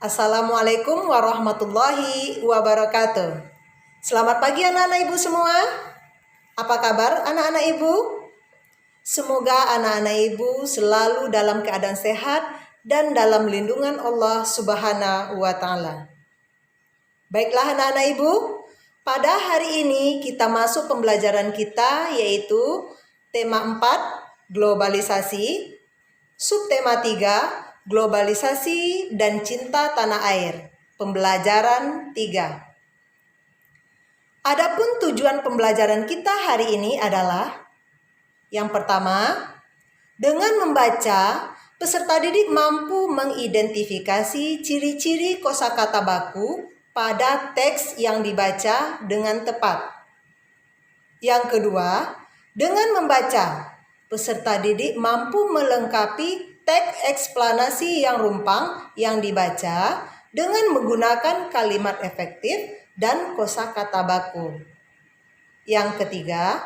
Assalamualaikum warahmatullahi wabarakatuh. Selamat pagi anak-anak ibu semua. Apa kabar anak-anak ibu? Semoga anak-anak ibu selalu dalam keadaan sehat dan dalam lindungan Allah Subhanahu wa Ta'ala. Baiklah anak-anak ibu, pada hari ini kita masuk pembelajaran kita yaitu tema 4, globalisasi, subtema 3, globalisasi dan cinta tanah air. Pembelajaran 3. Adapun tujuan pembelajaran kita hari ini adalah yang pertama, dengan membaca, peserta didik mampu mengidentifikasi ciri-ciri kosakata baku pada teks yang dibaca dengan tepat. Yang kedua, dengan membaca, peserta didik mampu melengkapi teks eksplanasi yang rumpang yang dibaca dengan menggunakan kalimat efektif dan kosakata baku. Yang ketiga,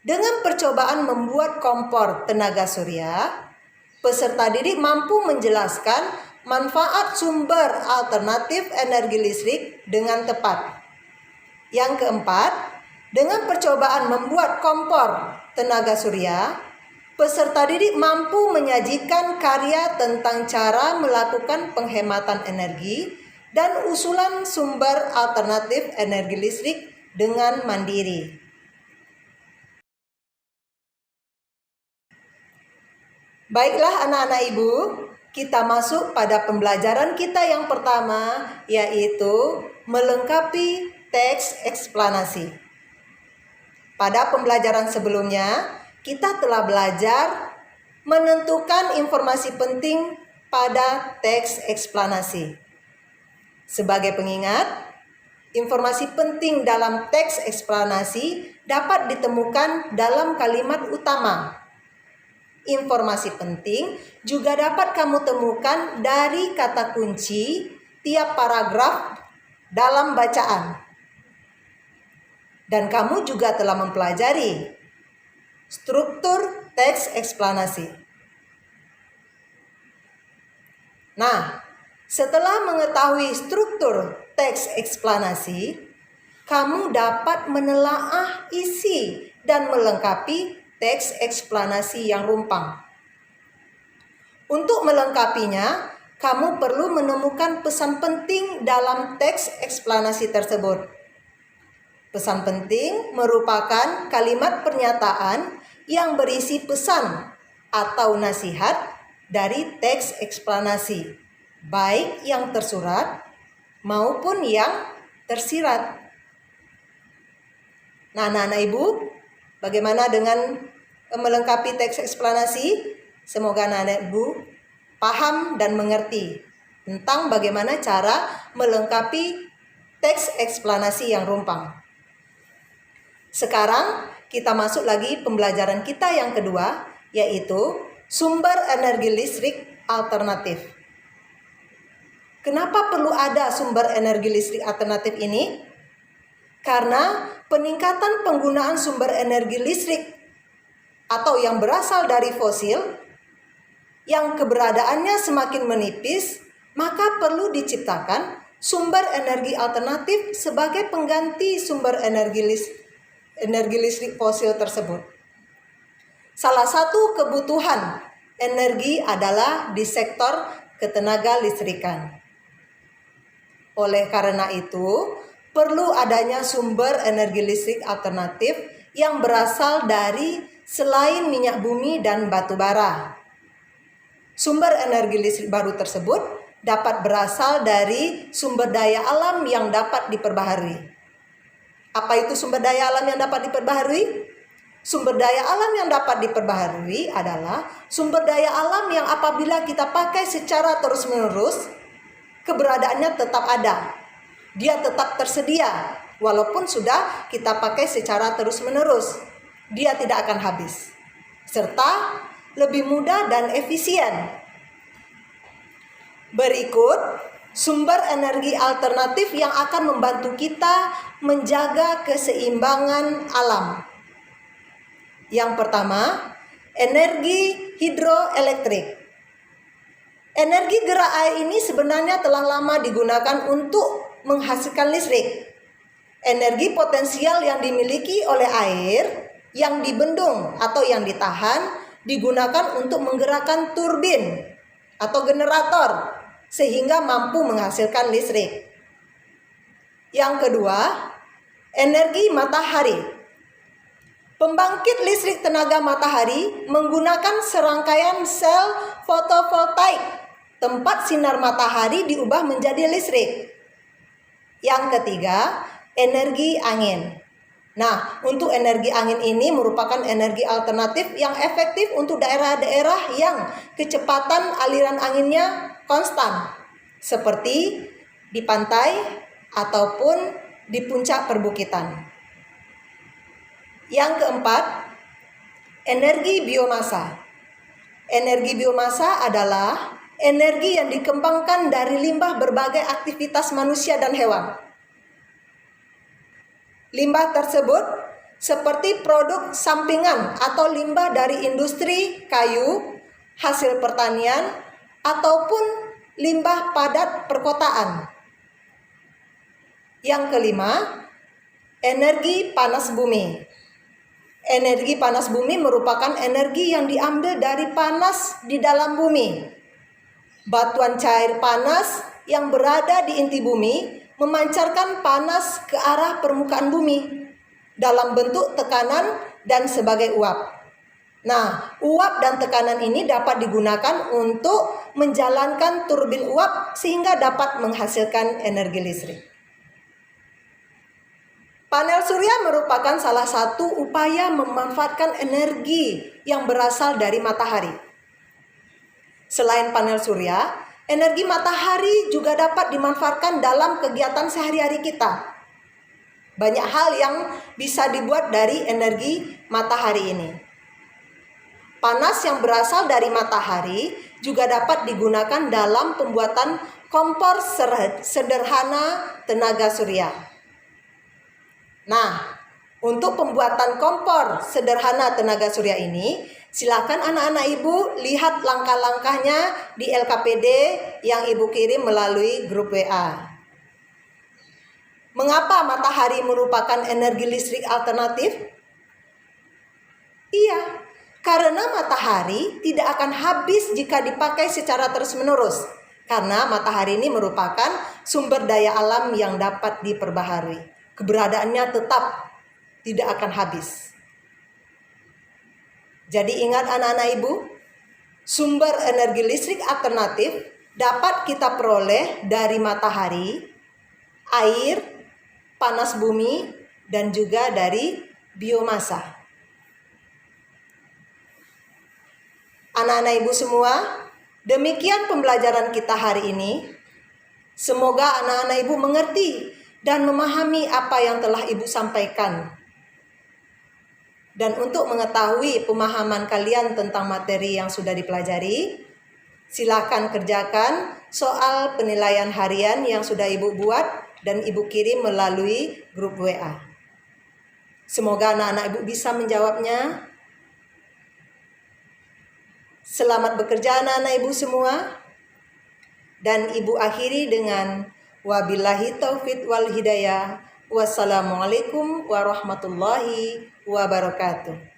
dengan percobaan membuat kompor tenaga surya, peserta didik mampu menjelaskan manfaat sumber alternatif energi listrik dengan tepat. Yang keempat, dengan percobaan membuat kompor tenaga surya, peserta didik mampu menyajikan karya tentang cara melakukan penghematan energi dan usulan sumber alternatif energi listrik dengan mandiri. Baiklah anak-anak ibu, kita masuk pada pembelajaran kita yang pertama, yaitu melengkapi teks eksplanasi. Pada pembelajaran sebelumnya, kita telah belajar menentukan informasi penting pada teks eksplanasi. Sebagai pengingat, informasi penting dalam teks eksplanasi dapat ditemukan dalam kalimat utama. Informasi penting juga dapat kamu temukan dari kata kunci tiap paragraf dalam bacaan. Dan kamu juga telah mempelajari struktur teks eksplanasi. Nah, setelah mengetahui struktur teks eksplanasi, kamu dapat menelaah isi dan melengkapi teks eksplanasi yang rumpang. Untuk melengkapinya, kamu perlu menemukan pesan penting dalam teks eksplanasi tersebut. Pesan penting merupakan kalimat pernyataan yang berisi pesan atau nasihat dari teks eksplanasi, baik yang tersurat maupun yang tersirat. Nah, anak-anak ibu, bagaimana dengan melengkapi teks eksplanasi? Semoga anak-anak ibu paham dan mengerti tentang bagaimana cara melengkapi teks eksplanasi yang rumpang. Sekarang kita masuk lagi pembelajaran kita yang kedua, yaitu sumber energi listrik alternatif. Kenapa perlu ada sumber energi listrik alternatif ini? Karena peningkatan penggunaan sumber energi listrik atau yang berasal dari fosil yang keberadaannya semakin menipis, maka perlu diciptakan sumber energi alternatif sebagai pengganti sumber energi listrik fosil tersebut. Salah satu kebutuhan energi adalah di sektor ketenaga listrikan. Oleh karena itu, perlu adanya sumber energi listrik alternatif yang berasal dari selain minyak bumi dan batu bara. Sumber energi listrik baru tersebut dapat berasal dari sumber daya alam yang dapat diperbaharui. Apa itu sumber daya alam yang dapat diperbaharui? Sumber daya alam yang dapat diperbaharui adalah sumber daya alam yang apabila kita pakai secara terus-menerus, keberadaannya tetap ada. Dia tetap tersedia walaupun sudah kita pakai secara terus-menerus. Dia tidak akan habis. Serta lebih mudah dan efisien. Berikut sumber energi alternatif yang akan membantu kita menjaga keseimbangan alam. Yang pertama, energi hidroelektrik. Energi gerak air ini sebenarnya telah lama digunakan untuk menghasilkan listrik. Energi potensial yang dimiliki oleh air yang dibendung atau yang ditahan digunakan untuk menggerakkan turbin atau generator sehingga mampu menghasilkan listrik. Yang kedua, energi matahari. Pembangkit listrik tenaga matahari menggunakan serangkaian sel fotovoltaik. Tempat sinar matahari diubah menjadi listrik. Yang ketiga, energi angin. Nah, untuk energi angin ini merupakan energi alternatif yang efektif untuk daerah-daerah yang kecepatan aliran anginnya konstan, seperti di pantai ataupun di puncak perbukitan. Yang keempat, energi biomasa. Energi biomasa adalah energi yang dikembangkan dari limbah berbagai aktivitas manusia dan hewan. Limbah tersebut seperti produk sampingan atau limbah dari industri kayu, hasil pertanian, ataupun limbah padat perkotaan. Yang kelima, energi panas bumi. Energi panas bumi merupakan energi yang diambil dari panas di dalam bumi. Batuan cair panas yang berada di inti bumi memancarkan panas ke arah permukaan bumi dalam bentuk tekanan dan sebagai uap. Nah, uap dan tekanan ini dapat digunakan untuk menjalankan turbin uap sehingga dapat menghasilkan energi listrik. Panel surya merupakan salah satu upaya memanfaatkan energi yang berasal dari matahari. Selain panel surya, energi matahari juga dapat dimanfaatkan dalam kegiatan sehari-hari kita. Banyak hal yang bisa dibuat dari energi matahari ini. Panas yang berasal dari matahari juga dapat digunakan dalam pembuatan kompor sederhana tenaga surya. Nah, untuk pembuatan kompor sederhana tenaga surya ini, silakan anak-anak ibu lihat langkah-langkahnya di LKPD yang ibu kirim melalui grup WA. Mengapa matahari merupakan energi listrik alternatif? Iya, karena matahari tidak akan habis jika dipakai secara terus-menerus. Karena matahari ini merupakan sumber daya alam yang dapat diperbaharui. Keberadaannya tetap tidak akan habis. Jadi ingat anak-anak ibu, sumber energi listrik alternatif dapat kita peroleh dari matahari, air, panas bumi, dan juga dari biomasa. Anak-anak ibu semua, demikian pembelajaran kita hari ini. Semoga anak-anak ibu mengerti dan memahami apa yang telah ibu sampaikan. Dan untuk mengetahui pemahaman kalian tentang materi yang sudah dipelajari, silakan kerjakan soal penilaian harian yang sudah ibu buat dan ibu kirim melalui grup WA. Semoga anak-anak ibu bisa menjawabnya. Selamat bekerja anak-anak ibu semua. Dan ibu akhiri dengan wabillahi taufiq wal hidayah. Wassalamualaikum warahmatullahi wabarakatuh.